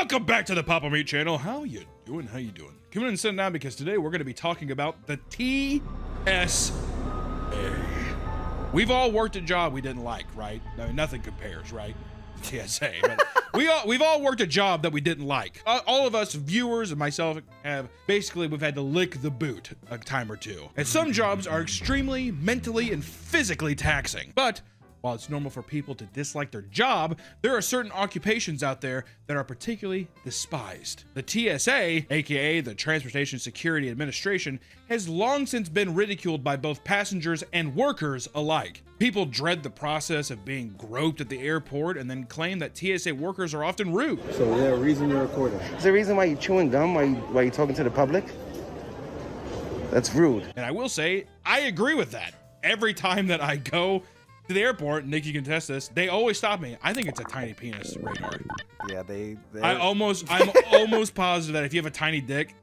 Welcome back to the Papa Meat channel. How you doing? How you doing? Come in and sit down because today we're going to be talking about the TSA. We've all worked a job we didn't like, right? I mean, nothing compares, right? TSA, but we've all worked a job that we didn't like. All of us viewers and myself we've had to lick the boot a time or two. And some jobs are extremely mentally and physically taxing. But while it's normal for people to dislike their job, there are certain occupations out there that are particularly despised. The TSA, aka the Transportation Security Administration, has long since been ridiculed by both passengers and workers alike. People dread the process of being groped at the airport and then claim that TSA workers are often rude. So is there a reason you're recording? Is there a reason why you're chewing gum while you're talking to the public? That's rude. And I will say, I agree with that. Every time that I go to the airport, Nick, you can test this, they always stop me. I think it's a tiny penis radar. Yeah, I'm almost positive that if you have a tiny dick,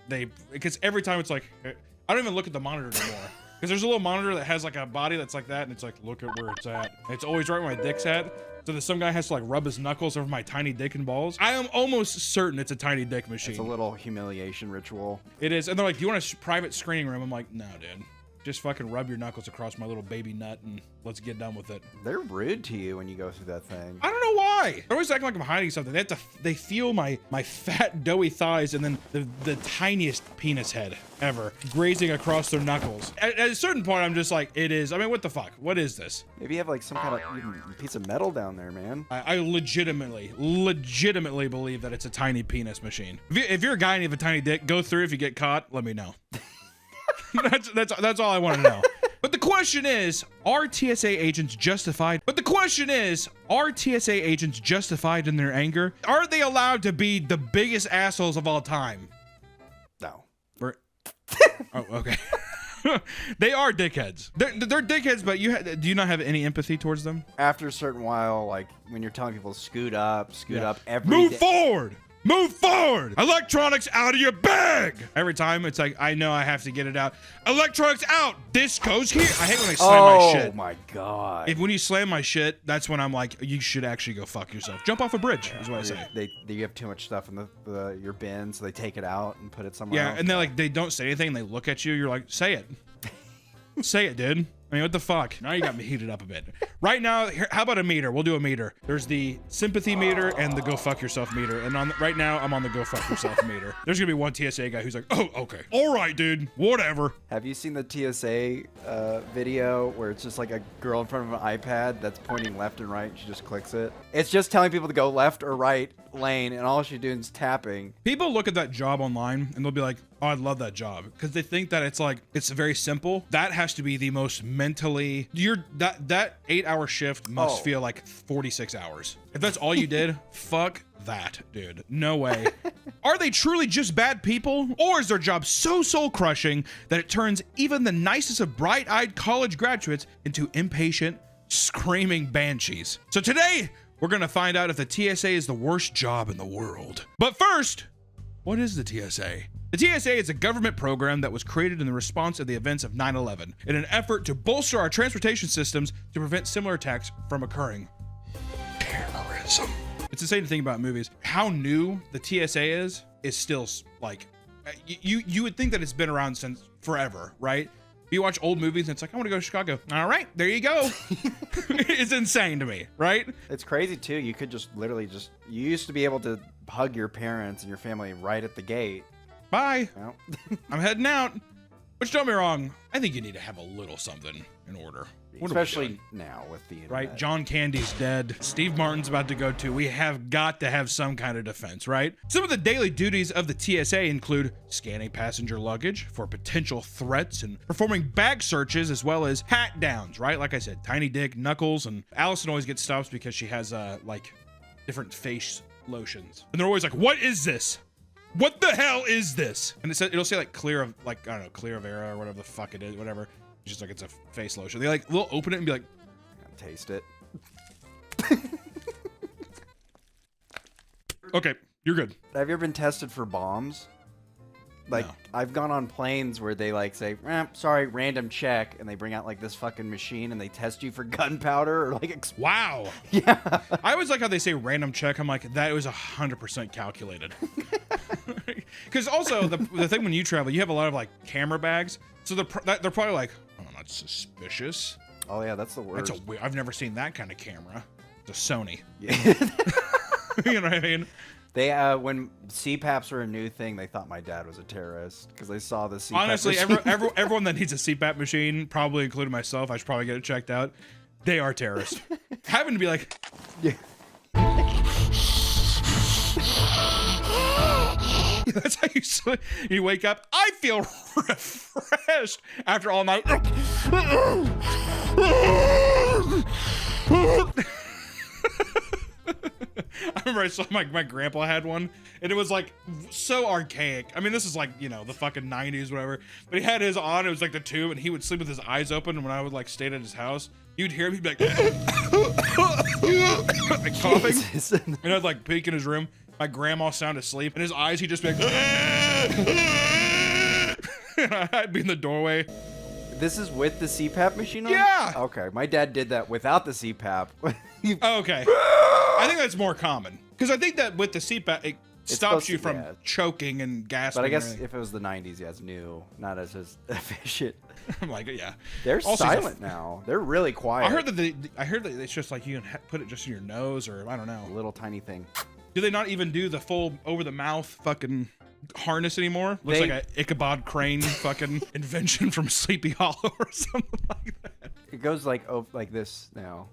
because every time it's like, I don't even look at the monitor anymore. Because there's a little monitor that has like a body that's like that, and it's like, look at where it's at. And it's always right where my dick's at. So that some guy has to like rub his knuckles over my tiny dick and balls. I am almost certain it's a tiny dick machine. It's a little humiliation ritual. It is. And they're like, do you want a private screening room? I'm like, no, dude. Just fucking rub your knuckles across my little baby nut and let's get done with it. They're rude to you when you go through that thing. I don't know why. They're always acting like I'm hiding something. They feel my fat, doughy thighs and then the tiniest penis head ever grazing across their knuckles. At a certain point, I'm just like, it is. I mean, what the fuck? What is this? Maybe you have like some kind of piece of metal down there, man. I legitimately believe that it's a tiny penis machine. If you're a guy and you have a tiny dick, go through. If you get caught, let me know. That's all I want to know. But the question is, are TSA agents justified? In their anger? Are they allowed to be the biggest assholes of all time? No. Oh, okay. They are dickheads. They're dickheads, but do you not have any empathy towards them? After a certain while, like when you're telling people scoot up every Move day. forward! Move forward! Electronics out of your bag! Every time it's like, I know I have to get it out. Electronics out! This goes here! I hate when they slam my shit. Oh my god. When you slam my shit, that's when I'm like, you should actually go fuck yourself. Jump off a bridge, is what I say. You have too much stuff in your bin, so they take it out and put it somewhere else. Yeah, and they don't say anything, and they look at you, you're like, say it. Say it, dude. I mean, what the fuck? Now you got me heated up a bit. Right now, how about a meter? We'll do a meter. There's the sympathy meter and the go fuck yourself meter. And right now, I'm on the go fuck yourself meter. There's gonna be one TSA guy who's like, oh, okay. All right, dude. Whatever. Have you seen the TSA video where it's just like a girl in front of an iPad that's pointing left and right? She just clicks it. It's just telling people to go left or right lane, and all she's doing is tapping. People look at that job online and they'll be like, oh, I love that job, because they think that it's very simple. That has to be the most mentally, that 8-hour shift must feel like 46 hours. If that's all you did, fuck that, dude. No way. Are they truly just bad people? Or is their job so soul-crushing that it turns even the nicest of bright-eyed college graduates into impatient, screaming banshees? So today, we're gonna find out if the TSA is the worst job in the world. But first, what is the TSA? The TSA is a government program that was created in the response of the events of 9/11 in an effort to bolster our transportation systems to prevent similar attacks from occurring. Terrorism. It's insane to think about movies. How new the TSA is still like, you would think that it's been around since forever, right? You watch old movies and it's like, I want to go to Chicago. All right, there you go. It's insane to me, right? It's crazy too. You could just literally you used to be able to hug your parents and your family right at the gate. Bye. Well. I'm heading out. Which, don't be wrong, I think you need to have a little something in order. Especially now with the internet. Right? John Candy's dead. Steve Martin's about to go too. We have got to have some kind of defense, right? Some of the daily duties of the TSA include scanning passenger luggage for potential threats and performing bag searches, as well as pat downs, right? Like I said, tiny dick, knuckles, and Allison always gets stops because she has like different face lotions. And they're always like, what is this? What the hell is this? And it'll say like clear of, like, I don't know, clear of era or whatever the fuck it is, whatever. It's just like, it's a face lotion. They like, they'll open it and be like, taste it. okay, you're good. Have you ever been tested for bombs? Like, No. I've gone on planes where they like say, sorry, random check, and they bring out like this fucking machine and they test you for gunpowder or like. Wow. Yeah. I always like how they say random check. I'm like, that was 100% calculated. Because also the thing when you travel, you have a lot of like camera bags, so they're probably like, oh, that's suspicious. Oh yeah, that's the worst. That's I've never seen that kind of camera. It's a Sony. Yeah. You know what I mean? They when CPAPs were a new thing, they thought my dad was a terrorist because they saw the CPAP. Honestly, machine. everyone that needs a CPAP machine, probably including myself, I should probably get it checked out. They are terrorists. Having to be like, Yeah. that's how you wake up. I feel refreshed after all night. I remember I saw my grandpa had one, and it was like so archaic. I mean, this is like, you know, the fucking 90s, whatever. But he had his on, it was like the tube, and he would sleep with his eyes open. And when I would like stay at his house, you'd hear him, he'd be like, like coughing. Jesus. And I'd like peek in his room. My grandma sound asleep, and his eyes, he'd just be like, I'd be in the doorway. This is with the CPAP machine on? Yeah. Okay, my dad did that without the CPAP. Oh, okay. I think that's more common. Because I think that with the CPAP, it stops supposed you to- from yeah. choking and gasping. But I guess and everything. if it was the 90s, yeah, it's new, not as efficient. I'm like, yeah. They're Also, he's a- silent now. They're really quiet. I heard that it's just like you can put it just in your nose, or I don't know. A little tiny thing. Do they not even do the full over the mouth fucking harness anymore? Looks like a Ichabod Crane fucking invention from Sleepy Hollow or something like that. It goes like like this now.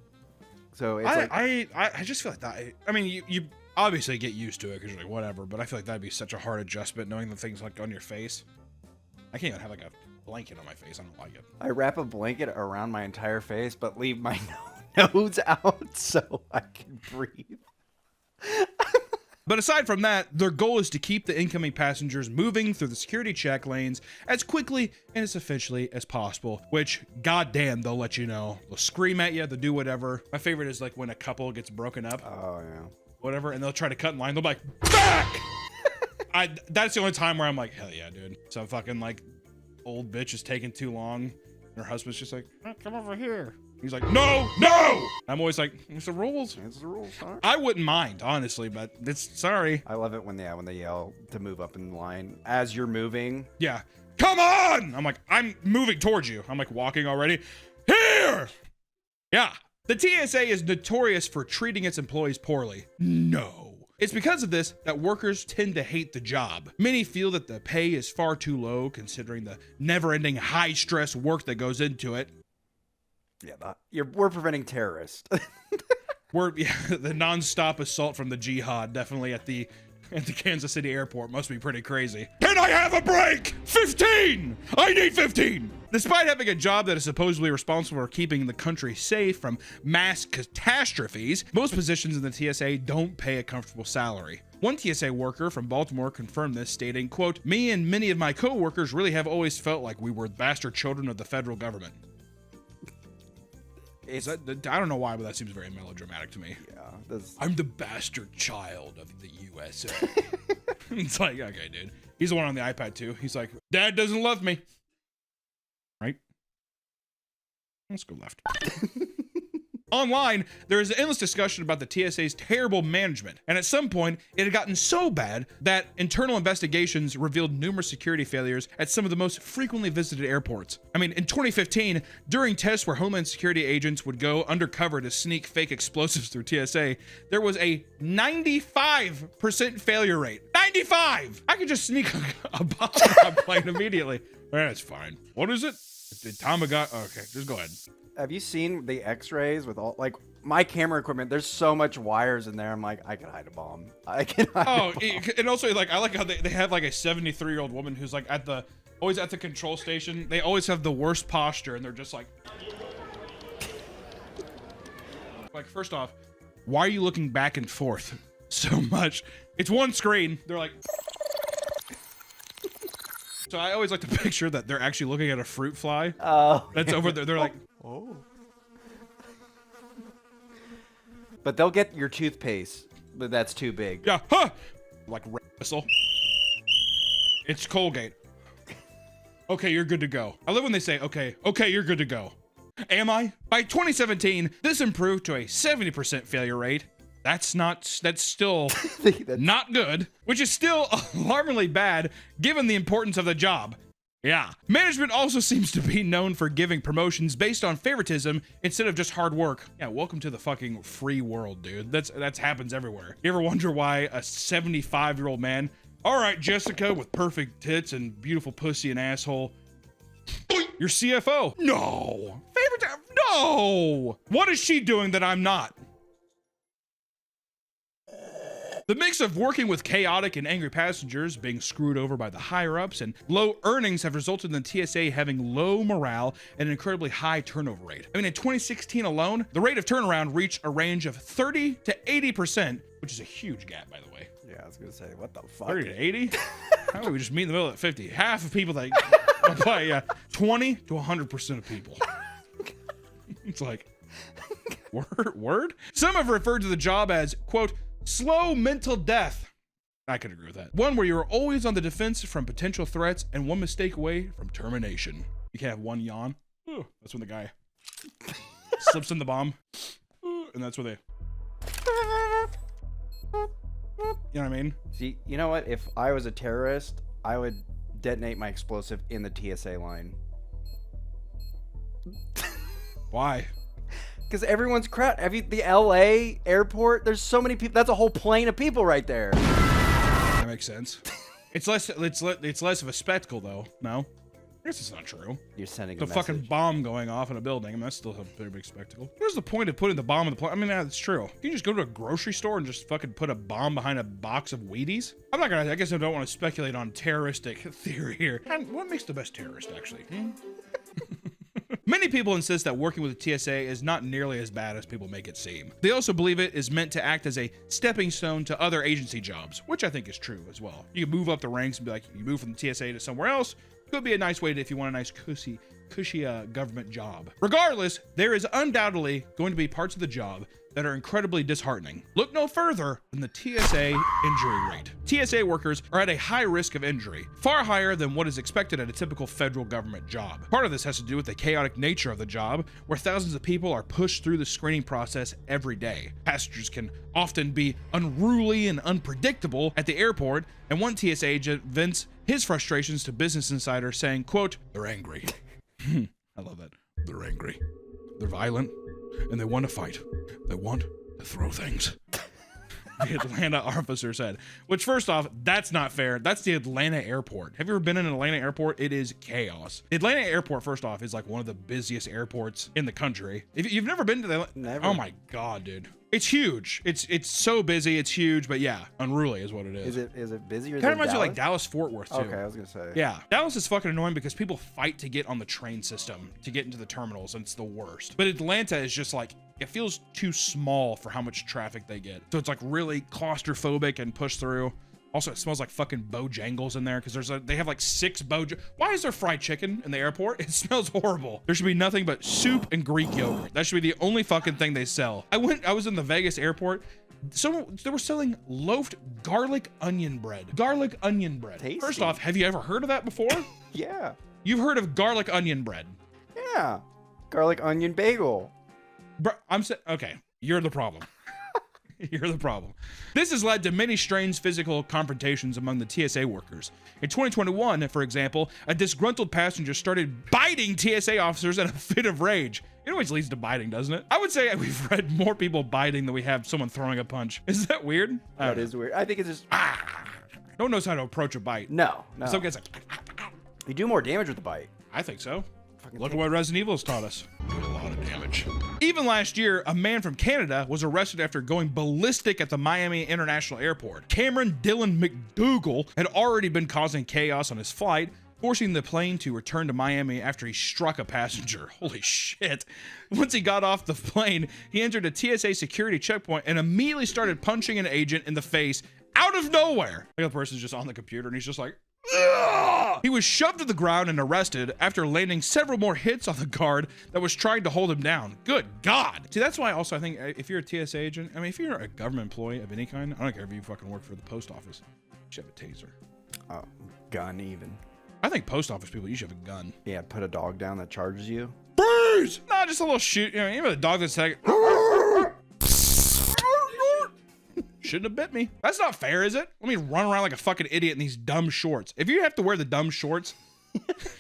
So it's I just feel like that. I mean, you obviously get used to it because you're like whatever, but I feel like that'd be such a hard adjustment knowing the things like on your face. I can't even have like a blanket on my face. I don't like it. I wrap a blanket around my entire face, but leave my nose out so I can breathe. But aside from that, their goal is to keep the incoming passengers moving through the security check lanes as quickly and as efficiently as possible, which, goddamn, they'll let you know. They'll scream at you, they'll do whatever. My favorite is like when a couple gets broken up, Oh yeah. whatever, and they'll try to cut in line. They'll be like, back! That's the only time where I'm like, hell yeah, dude. Some fucking like old bitch is taking too long, and her husband's just like, oh, come over here. He's like, no! I'm always like, it's the rules. It's the rules, huh? I wouldn't mind, honestly, but it's sorry. I love it when they yell to move up in line as you're moving. Yeah. Come on! I'm like, I'm moving towards you. I'm like walking already. Here! Yeah. The TSA is notorious for treating its employees poorly. No. It's because of this that workers tend to hate the job. Many feel that the pay is far too low considering the never-ending high-stress work that goes into it. Yeah, we're preventing terrorists. The non-stop assault from the jihad definitely at the Kansas City airport must be pretty crazy. Can I have a break? 15! I need 15! Despite having a job that is supposedly responsible for keeping the country safe from mass catastrophes, most positions in the TSA don't pay a comfortable salary. One TSA worker from Baltimore confirmed this, stating, quote, "Me and many of my co-workers really have always felt like we were bastard children of the federal government." I don't know why, but that seems very melodramatic to me. Yeah, I'm the bastard child of the USA. It's like, okay, dude. He's the one on the iPad too. He's like, Dad doesn't love me. Right? Let's go left. Online, there is an endless discussion about the TSA's terrible management, and at some point, it had gotten so bad that internal investigations revealed numerous security failures at some of the most frequently visited airports. I mean, in 2015, during tests where Homeland Security agents would go undercover to sneak fake explosives through TSA, there was a 95% failure rate. 95! I could just sneak a bomb on a plane immediately. That's fine. What is it? Did Tom got? Okay, just go ahead. Have you seen the x-rays with all, like, my camera equipment? There's so much wires in there. I'm like, I can hide a bomb. I can hide a bomb. And also, like, I like how they have, like, a 73-year-old woman who's, like, always at the control station. They always have the worst posture, and they're just like... Like, first off, why are you looking back and forth so much? It's one screen. They're like... So I always like to picture that they're actually looking at a fruit fly. Oh. That's over there. They're like... Oh. But they'll get your toothpaste, but that's too big. Yeah, huh! Like whistle. It's Colgate. Okay, you're good to go. I love when they say, okay, you're good to go. Am I? By 2017, this improved to a 70% failure rate. That's still not good, which is still alarmingly bad given the importance of the job. Yeah. Management also seems to be known for giving promotions based on favoritism instead of just hard work. Yeah, welcome to the fucking free world, dude. That's happens everywhere. You ever wonder why a 75-year-old man, all right, Jessica with perfect tits and beautiful pussy and asshole, your CFO? No. Favoritism? No. What is she doing that I'm not? The mix of working with chaotic and angry passengers, being screwed over by the higher-ups, and low earnings have resulted in the TSA having low morale and an incredibly high turnover rate. I mean, in 2016 alone, the rate of turnaround reached a range of 30 to 80%, which is a huge gap, by the way. Yeah, I was gonna say, what the fuck? 30 to 80? How about we just meet in the middle at 50? Half of people that apply, 20 to 100% of people. It's like, word? Some have referred to the job as, quote, slow mental death. I could agree with that. One where you're always on the defense from potential threats and one mistake away from termination. You can't have one yawn. Ooh, that's when the guy slips in the bomb. Ooh, and that's where they... You know what I mean? See, you know what? If I was a terrorist, I would detonate my explosive in the TSA line. Why? Because everyone's crowded. The LA airport, there's so many people. That's a whole plane of people right there. That makes sense. It's less of a spectacle, though. No? I guess it's not true. You're sending a fucking bomb going off in a building. I mean, that's still a very big spectacle. What's the point of putting the bomb in the plane? I mean, that's true. Can you just go to a grocery store and just fucking put a bomb behind a box of Wheaties? I'm not gonna, I guess I don't want to speculate on terroristic theory here. And what makes the best terrorist, actually? Many people insist that working with the TSA is not nearly as bad as people make it seem. They also believe it is meant to act as a stepping stone to other agency jobs, which I think is true as well. You can move up the ranks and be like, you move from the TSA to somewhere else. Could be a nice way to, if you want a nice cushy government job. Regardless, there is undoubtedly going to be parts of the job that are incredibly disheartening. Look no further than the TSA injury rate. TSA workers are at a high risk of injury, far higher than what is expected at a typical federal government job. Part of this has to do with the chaotic nature of the job, where thousands of people are pushed through the screening process every day. Passengers can often be unruly and unpredictable at the airport, and one TSA agent vents his frustrations to Business Insider saying, quote, they're angry. I love that. They're angry. They're violent. And they want to fight. They want to throw things. The Atlanta officer said. Which, first off, that's not fair. That's the Atlanta airport. Have you ever been in an Atlanta airport? It is chaos. The Atlanta airport, first off, is like one of the busiest airports in the country. If you've never been to the... Never. Oh my God, dude. It's huge. It's so busy. It's huge, but yeah, unruly is what it is. Is it busier? Kind of reminds you of like Dallas Fort Worth too. Okay, I was gonna say. Yeah, Dallas is fucking annoying because people fight to get on the train system to get into the terminals, and it's the worst. But Atlanta is just like, it feels too small for how much traffic they get. So it's like really claustrophobic and push through. Also, it smells like fucking Bojangles in there because they have like 6 Why is there fried chicken in the airport? It smells horrible. There should be nothing but soup and Greek yogurt. That should be the only fucking thing they sell. I was in the Vegas airport. So they were selling loafed garlic onion bread. Garlic onion bread. Tasty. First off, have you ever heard of that before? Yeah. You've heard of garlic onion bread? Yeah. Garlic onion bagel. Okay, you're the problem. You're the problem. This has led to many strange physical confrontations among the TSA workers. In 2021, for example, a disgruntled passenger started biting TSA officers in a fit of rage. It always leads to biting, doesn't it? I would say we've read more people biting than we have someone throwing a punch. Is that weird? That is weird. I think it's just... No one knows how to approach a bite. No. Some guys like... You do more damage with the bite. I think so. Look at what Resident Evil has taught us. Do a lot of damage. Even last year, a man from Canada was arrested after going ballistic at the Miami International Airport. Cameron Dylan McDougal had already been causing chaos on his flight, forcing the plane to return to Miami after he struck a passenger. Holy shit. Once he got off the plane, he entered a TSA security checkpoint and immediately started punching an agent in the face out of nowhere. The other person's just on the computer and he's just like, ugh! He was shoved to the ground and arrested after landing several more hits on the guard that was trying to hold him down. Good God. See, that's why also I think if you're a TSA agent, I mean, if you're a government employee of any kind, I don't care if you fucking work for the post office, you should have a taser. Oh, gun even. I think post office people, you should have a gun. Yeah, put a dog down that charges you. Birds! Nah, just a little shoot. You know, even a dog that's like, shouldn't have bit me. That's not fair, is it? Let me run around like a fucking idiot in these dumb shorts. If you have to wear the dumb shorts,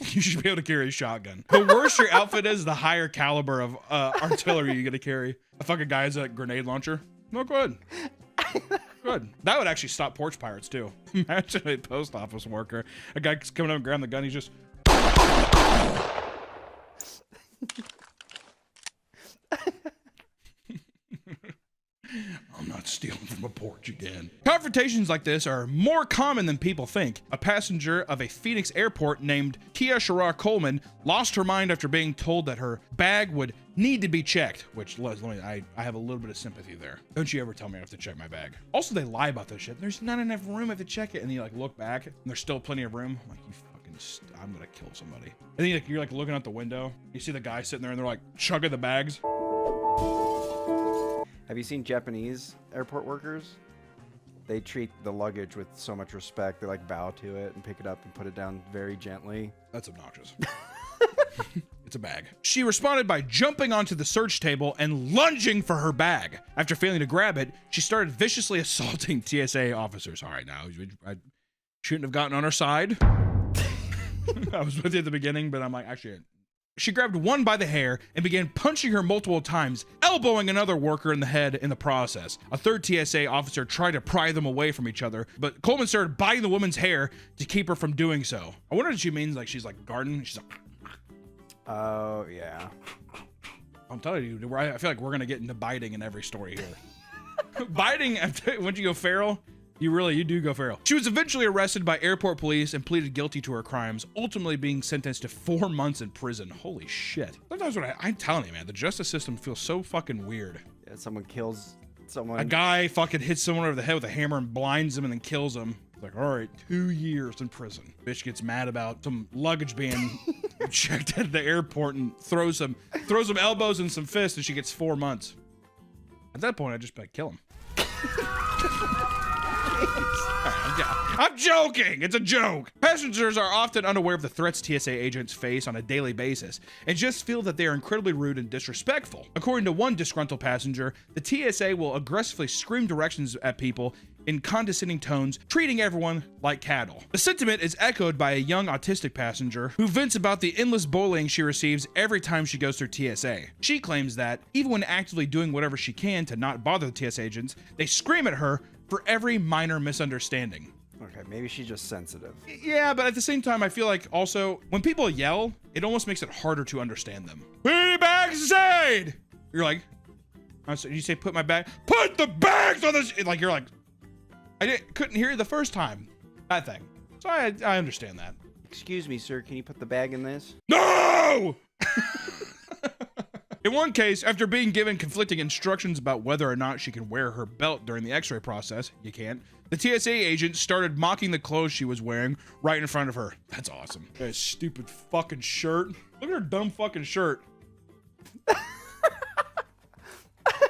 you should be able to carry a shotgun. The worse your outfit is, the higher caliber of artillery you're gonna carry. A fucking guy has a grenade launcher. No good. Good. That would actually stop porch pirates too. Imagine a post office worker. A guy coming up and grabbing the gun, he's just I'm not stealing from a porch again. Confrontations like this are more common than people think. A passenger of a Phoenix airport named TSA Coleman lost her mind after being told that her bag would need to be checked, which, I have a little bit of sympathy there. Don't you ever tell me I have to check my bag. Also, they lie about this shit. There's not enough room, I have to check it. And you like look back and there's still plenty of room. I'm like, you fucking, I'm gonna kill somebody. And then you're like looking out the window. You see the guy sitting there and they're like chugging the bags. Have you seen Japanese airport workers? They treat the luggage with so much respect. They like bow to it and pick it up and put it down very gently. That's obnoxious. It's a bag. She responded by jumping onto the search table and lunging for her bag. After failing to grab it, she started viciously assaulting TSA officers. All right, now, I shouldn't have gotten on her side. I was with you at the beginning, but I'm like, actually, she grabbed one by the hair and began punching her multiple times, elbowing another worker in the head in the process. A third TSA officer tried to pry them away from each other, but Coleman started biting the woman's hair to keep her from doing so. I wonder if she means like she's like garden. She's like, oh, yeah. I'm telling you, I feel like we're going to get into biting in every story here. Biting, once you go feral, you do go feral. She was eventually arrested by airport police and pleaded guilty to her crimes, ultimately being sentenced to 4 months in prison. Holy shit. Sometimes I'm telling you, man, the justice system feels so fucking weird. Yeah, someone kills someone. A guy fucking hits someone over the head with a hammer and blinds him and then kills him. It's like, all right, 2 years in prison. Bitch gets mad about some luggage being checked at the airport and throws some elbows and some fists, and she gets 4 months. At that point, I'd just be like, kill him. I'm joking. It's a joke. Passengers are often unaware of the threats TSA agents face on a daily basis and just feel that they are incredibly rude and disrespectful. According to one disgruntled passenger, the TSA will aggressively scream directions at people in condescending tones, treating everyone like cattle. The sentiment is echoed by a young autistic passenger who vents about the endless bullying she receives every time she goes through TSA. She claims that even when actively doing whatever she can to not bother the TSA agents, they scream at her for every minor misunderstanding. Okay, maybe she's just sensitive. Yeah, but at the same time, I feel like also when people yell, it almost makes it harder to understand them. Put your bags aside! You're like, you say put my bag, put the bags on this. Like you're like, couldn't hear you the first time. That thing. So I understand that. Excuse me, sir, can you put the bag in this? No! In one case, after being given conflicting instructions about whether or not she can wear her belt during the x-ray process, you can't, the TSA agent started mocking the clothes she was wearing right in front of her. That's awesome. That stupid fucking shirt. Look at her dumb fucking shirt.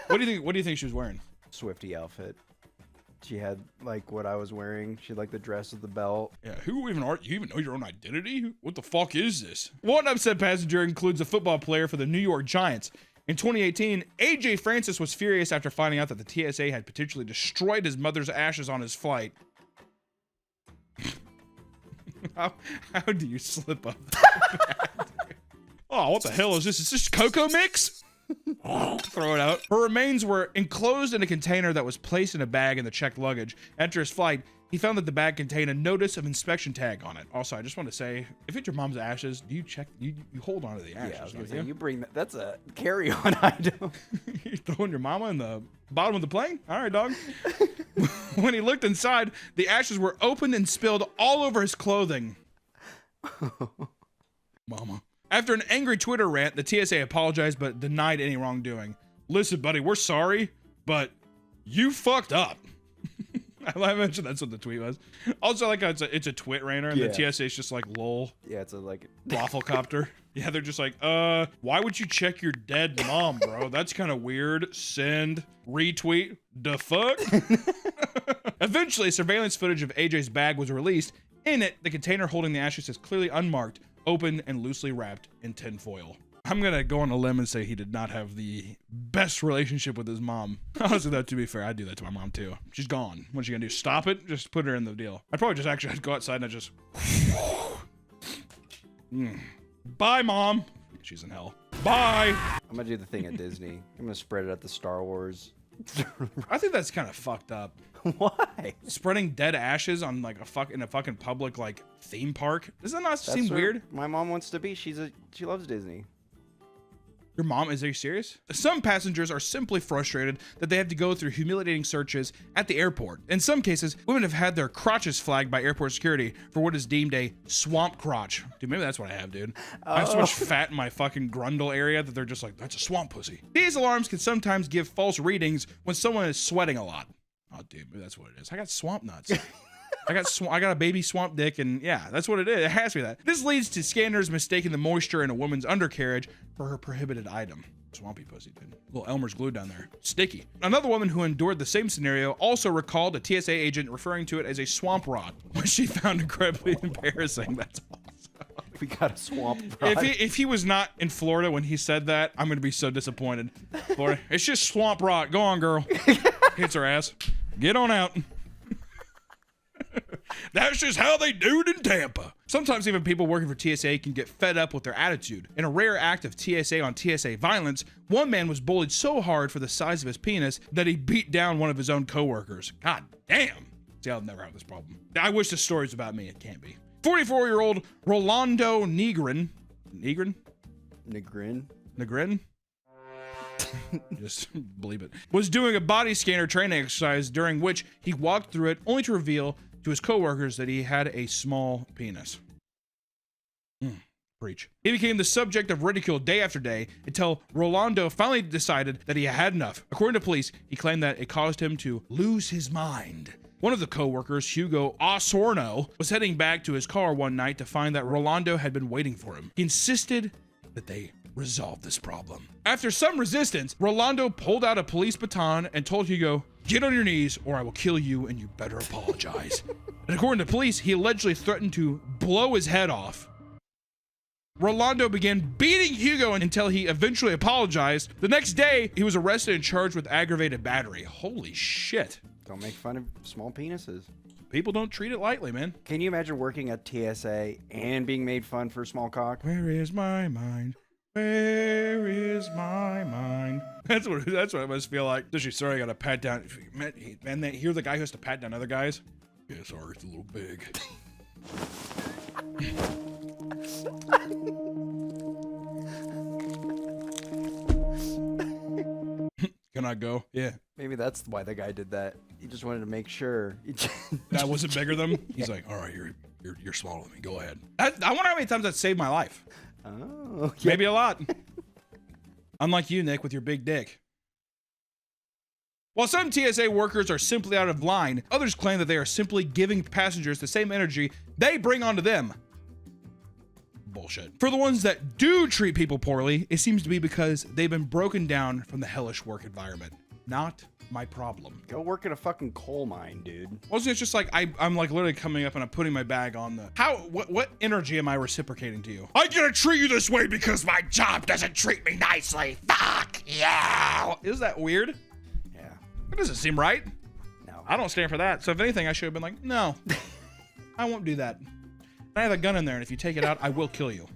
What do you think she was wearing? Swiftie outfit. She had like what I was wearing. She had like the dress with the belt. Yeah, who even are you? Even know your own identity? What the fuck is this? One upset passenger includes a football player for the New York Giants. In 2018, AJ Francis was furious after finding out that the TSA had potentially destroyed his mother's ashes on his flight. How do you slip up that bad? Oh, what the hell is this? Is this Cocoa Mix? Throw it out. Her remains were enclosed in a container that was placed in a bag in the checked luggage. After his flight, he found that the bag contained a notice of inspection tag on it. Also, I just want to say, if it's your mom's ashes, do you check? You hold on to the ashes? Yeah, I was gonna say, you bring that. That's a carry-on item. You're throwing your mama in the bottom of the plane? All right, dog. When he looked inside, the ashes were opened and spilled all over his clothing. Mama. After an angry Twitter rant, the TSA apologized but denied any wrongdoing. Listen, buddy, we're sorry, but you fucked up. I mentioned that's what the tweet was. Also, like it's a twit ranter, and the TSA is just like lol. Yeah, it's a like wafflecopter. Yeah, they're just like, why would you check your dead mom, bro? That's kind of weird. Send, retweet, the fuck. Eventually, surveillance footage of AJ's bag was released, In it, the container holding the ashes is clearly unmarked, open, and loosely wrapped in tinfoil. I'm gonna go on a limb and say he did not have the best relationship with his mom. Honestly, though, to be fair, I'd do that to my mom too. She's gone. What's she gonna do? Stop it? Just put her in the deal. I'd probably just actually go outside and I'd just... Bye, Mom. She's in hell. Bye. I'm gonna do the thing at Disney. I'm gonna spread it at the Star Wars. I think that's kind of fucked up. Why? Spreading dead ashes on like in a fucking public like theme park. Does that not seem where weird? My mom wants to be. She loves Disney. Your mom? Are you serious? Some passengers are simply frustrated that they have to go through humiliating searches at the airport. In some cases, women have had their crotches flagged by airport security for what is deemed a swamp crotch. Dude, maybe that's what I have, dude. I have so much fat in my fucking grundle area that they're just like, that's a swamp pussy. These alarms can sometimes give false readings when someone is sweating a lot. Oh, dude, maybe that's what it is. I got swamp nuts. I got a baby swamp dick, and yeah, that's what it is. It has to be that. This leads to scanners mistaking the moisture in a woman's undercarriage for her prohibited item. Swampy pussy, dude. Little Elmer's glue down there. Sticky. Another woman who endured the same scenario also recalled a TSA agent referring to it as a swamp rod, which she found incredibly embarrassing. That's awesome. We got a swamp rod. If he was not in Florida when he said that, I'm gonna be so disappointed. Florida, it's just swamp rod. Go on, girl. Hits her ass. Get on out. That's just how they do it in Tampa. Sometimes even people working for TSA can get fed up with their attitude. In a rare act of TSA on TSA violence, one man was bullied so hard for the size of his penis that he beat down one of his own coworkers. God damn. See, I'll never have this problem. I wish the story's about me. It can't be. 44-year-old Rolando Negrin. Just believe it. Was doing a body scanner training exercise during which he walked through it only to reveal to his coworkers that he had a small penis. Preach. He became the subject of ridicule day after day until Rolando finally decided that he had enough. According to police, he claimed that it caused him to lose his mind. One of the co-workers, Hugo Osorno, was heading back to his car one night to find that Rolando had been waiting for him. He insisted that they resolve this problem. After some resistance, Rolando pulled out a police baton and told Hugo, "Get on your knees or I will kill you and you better apologize." And according to police, he allegedly threatened to blow his head off. Rolando began beating Hugo until he eventually apologized. The next day, he was arrested and charged with aggravated battery. Holy shit. Don't make fun of small penises. People don't treat it lightly, man. Can you imagine working at TSA and being made fun for small cock? Where is my mind? Where is my mind? That's what it must feel like. Especially, sorry, I gotta pat down. Man, hear the guy who has to pat down other guys? Yeah, sorry, it's a little big. Can I go? Yeah. Maybe that's why the guy did that. He just wanted to make sure. That wasn't bigger than him? He's like, all right, you're smaller than me. Go ahead. I wonder how many times that saved my life. Oh, yeah. Maybe a lot. Unlike you, Nick, with your big dick. While some TSA workers are simply out of line, others claim that they are simply giving passengers the same energy they bring onto them. Bullshit. For the ones that do treat people poorly, it seems to be because they've been broken down from the hellish work environment. Not my problem. Go work at a fucking coal mine, dude. Also, it's just like I'm like literally coming up and I'm putting my bag on the what energy am I reciprocating to you? I gotta treat you this way because my job doesn't treat me nicely. Fuck yeah. Is that weird? Yeah. That doesn't seem right. No. I don't stand for that. So if anything, I should have been like, no, I won't do that. I have a gun in there, and if you take it out, I will kill you.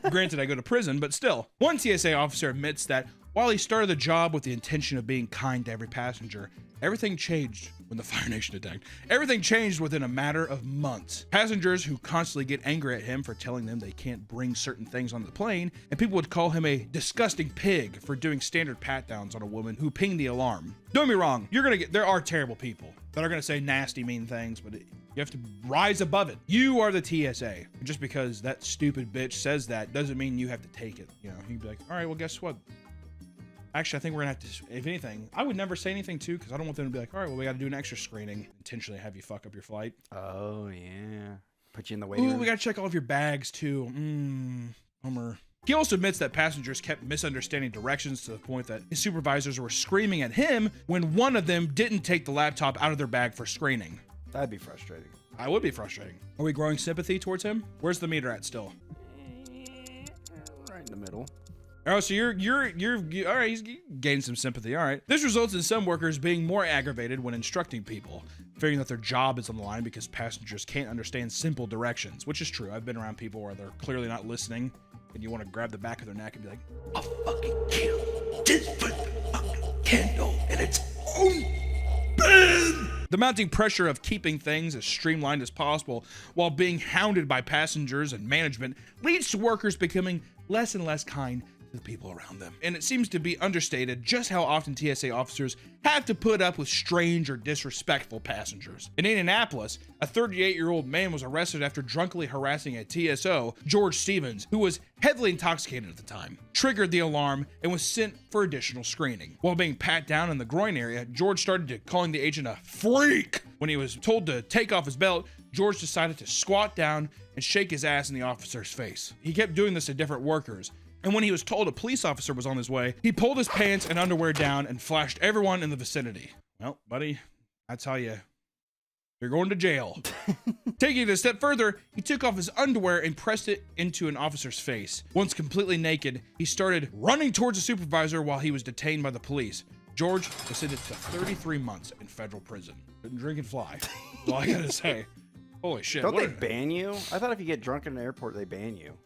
Granted, I go to prison, but still. One TSA officer admits that while he started the job with the intention of being kind to every passenger, everything changed when the Fire Nation attacked. Everything changed within a matter of months. Passengers who constantly get angry at him for telling them they can't bring certain things on the plane, and people would call him a disgusting pig for doing standard pat-downs on a woman who pinged the alarm. Don't get me wrong, there are terrible people that are gonna say nasty, mean things, but you have to rise above it. You are the TSA. Just because that stupid bitch says that doesn't mean you have to take it. You know, you'd be like, all right, well, guess what? Actually, I think we're gonna have to, if anything, I would never say anything too, because I don't want them to be like, all right, well, we gotta do an extra screening, intentionally have you fuck up your flight. Oh, yeah. Put you in the waiting room. We gotta check all of your bags too. Bummer. He also admits that passengers kept misunderstanding directions to the point that his supervisors were screaming at him when one of them didn't take the laptop out of their bag for screening. That'd be frustrating. I would be frustrating. Are we growing sympathy towards him? Where's the meter at still? Right in the middle. Oh, so you're all right. He's gained some sympathy. All right. This results in some workers being more aggravated when instructing people, fearing that their job is on the line because passengers can't understand simple directions, which is true. I've been around people where they're clearly not listening, and you want to grab the back of their neck and be like, "I'll fucking kill this fucking candle in its own bed." The mounting pressure of keeping things as streamlined as possible while being hounded by passengers and management leads to workers becoming less and less kind to the people around them. And it seems to be understated just how often TSA officers have to put up with strange or disrespectful passengers. In Indianapolis, a 38-year-old man was arrested after drunkenly harassing a TSO, George Stevens, who was heavily intoxicated at the time, triggered the alarm, and was sent for additional screening. While being pat down in the groin area, George started calling the agent a freak. When he was told to take off his belt, George decided to squat down and shake his ass in the officer's face. He kept doing this to different workers, and when he was told a police officer was on his way, he pulled his pants and underwear down and flashed everyone in the vicinity. Well, buddy, I tell you, you're going to jail. Taking it a step further, he took off his underwear and pressed it into an officer's face. Once completely naked, he started running towards the supervisor while he was detained by the police. George was sentenced to 33 months in federal prison. Couldn't drink and fly. That's all I gotta say. Holy shit. Don't they ban you? I thought if you get drunk in an airport, they ban you.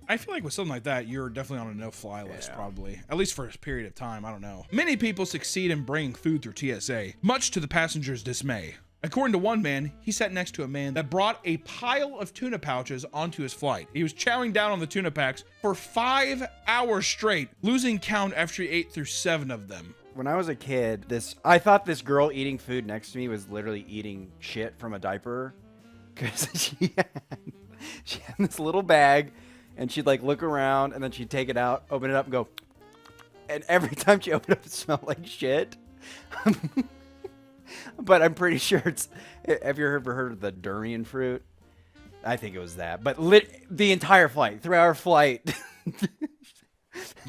I feel like with something like that, you're definitely on a no-fly list, probably. At least for a period of time, I don't know. Many people succeed in bringing food through TSA, much to the passengers' dismay. According to one man, he sat next to a man that brought a pile of tuna pouches onto his flight. He was chowing down on the tuna packs for 5 hours straight, losing count after he ate through 7 of them. When I was a kid, I thought this girl eating food next to me was literally eating shit from a diaper, because she had this little bag, and she'd like look around, and then she'd take it out, open it up, and go, and every time she opened it up, it smelled like shit. But I'm pretty sure it's. Have you ever heard of the durian fruit? I think it was that. But the entire flight, 3-hour flight.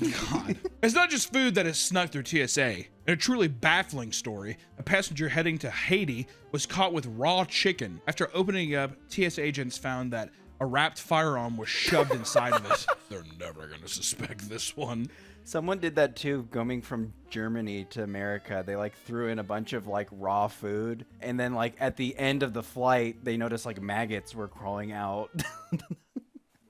God. It's not just food that has snuck through TSA. In a truly baffling story, a passenger heading to Haiti was caught with raw chicken. After opening up, TSA agents found that a wrapped firearm was shoved inside of it. They're never going to suspect this one. Someone did that too, coming from Germany to America. They like threw in a bunch of like raw food, and then like at the end of the flight, they noticed like maggots were crawling out.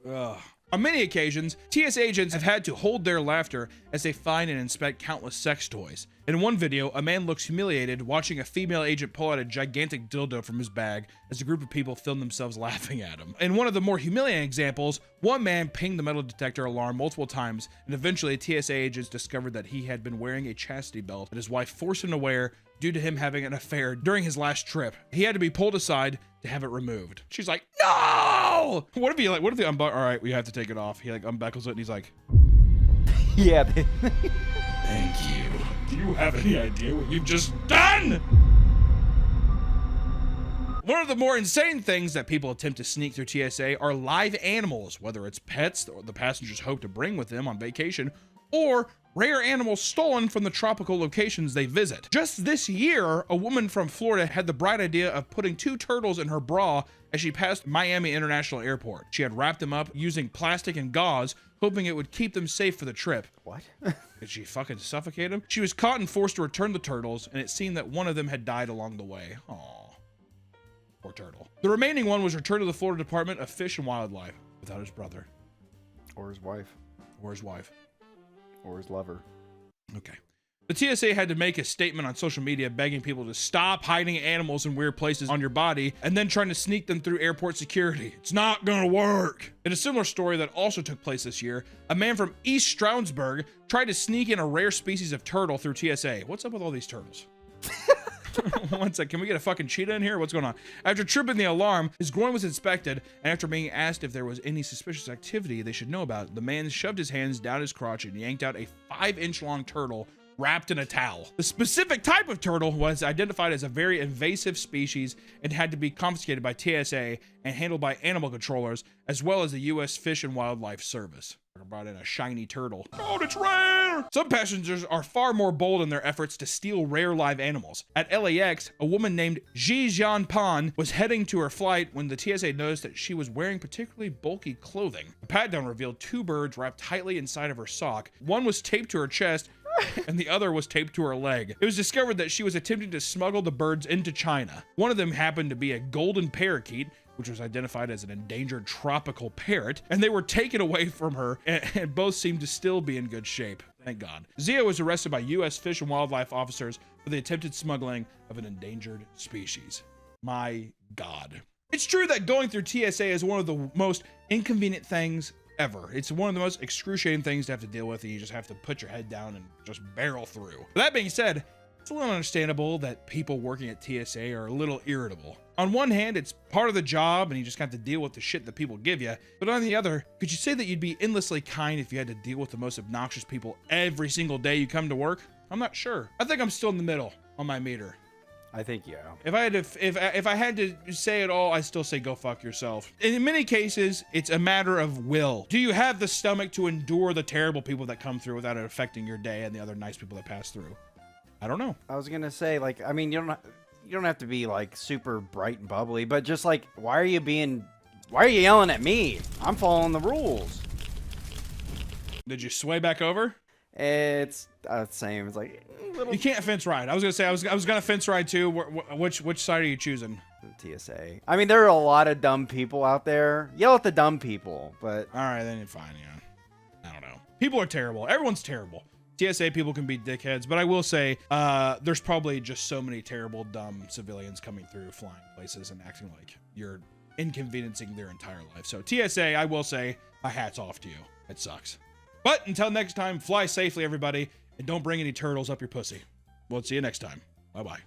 Ugh. On many occasions, TSA agents have had to hold their laughter as they find and inspect countless sex toys. In one video, a man looks humiliated watching a female agent pull out a gigantic dildo from his bag as a group of people film themselves laughing at him. In one of the more humiliating examples, one man pinged the metal detector alarm multiple times, and eventually TSA agents discovered that he had been wearing a chastity belt that his wife forced him to wear due to him having an affair during his last trip. He had to be pulled aside to have it removed. She's like, no! What if he all right, we have to take it off. He like unbuckles it and he's like, Yeah. thank you. Do you have any idea what you've just done? One of the more insane things that people attempt to sneak through TSA are live animals, whether it's pets that the passengers hope to bring with them on vacation, or rare animals stolen from the tropical locations they visit. Just this year, a woman from Florida had the bright idea of putting 2 turtles in her bra as she passed Miami International Airport. She had wrapped them up using plastic and gauze, hoping it would keep them safe for the trip. What? Did she fucking suffocate them? She was caught and forced to return the turtles, and it seemed that one of them had died along the way. Aww. Poor turtle. The remaining one was returned to the Florida Department of Fish and Wildlife without his brother. Or his wife. Or his wife. Or his lover. Okay. The TSA had to make a statement on social media begging people to stop hiding animals in weird places on your body and then trying to sneak them through airport security. It's not gonna work. In a similar story that also took place this year, a man from East Stroudsburg tried to sneak in a rare species of turtle through TSA. What's up with all these turtles? One sec, can we get a fucking cheetah in here? What's going on? After tripping the alarm, his groin was inspected, and after being asked if there was any suspicious activity they should know about, the man shoved his hands down his crotch and yanked out a 5-inch long turtle wrapped in a towel. The specific type of turtle was identified as a very invasive species and had to be confiscated by TSA and handled by animal controllers, as well as the U.S. Fish and Wildlife Service. Brought in a shiny turtle. Oh, it's rare! Some passengers are far more bold in their efforts to steal rare live animals. At LAX, a woman named Ji Jian Pan was heading to her flight when the TSA noticed that she was wearing particularly bulky clothing. A pat-down revealed 2 birds wrapped tightly inside of her sock. One was taped to her chest, and the other was taped to her leg. It was discovered that she was attempting to smuggle the birds into China. One of them happened to be a golden parakeet, which was identified as an endangered tropical parrot, and they were taken away from her, and both seemed to still be in good shape. Thank God. Zia was arrested by U.S. Fish and Wildlife officers for the attempted smuggling of an endangered species. My God. It's true that going through TSA is one of the most inconvenient things ever. It's one of the most excruciating things to have to deal with, and you just have to put your head down and just barrel through. But that being said, it's a little understandable that people working at TSA are a little irritable. On one hand, it's part of the job and you just have to deal with the shit that people give you. But on the other, could you say that you'd be endlessly kind if you had to deal with the most obnoxious people every single day you come to work? I'm not sure. I think I'm still in the middle on my meter. I think, yeah. If I had to say it all, I still say go fuck yourself. In many cases, it's a matter of will. Do you have the stomach to endure the terrible people that come through without it affecting your day and the other nice people that pass through? I don't know. I was gonna say, like, I mean, you don't have to be like super bright and bubbly, but just like, why are you yelling at me? I'm following the rules. Did you sway back over? It's the same. It's like little. You can't fence ride. I was gonna say I was gonna fence ride too. Which side are you choosing? TSA. I mean, there are a lot of dumb people out there. Yell at the dumb people, but all right, then you're fine. Yeah, I don't know. People are terrible. Everyone's terrible. TSA people can be dickheads, but I will say there's probably just so many terrible, dumb civilians coming through, flying places and acting like you're inconveniencing their entire life. So TSA, I will say, my hat's off to you. It sucks. But until next time, fly safely, everybody, and don't bring any turtles up your pussy. We'll see you next time. Bye-bye.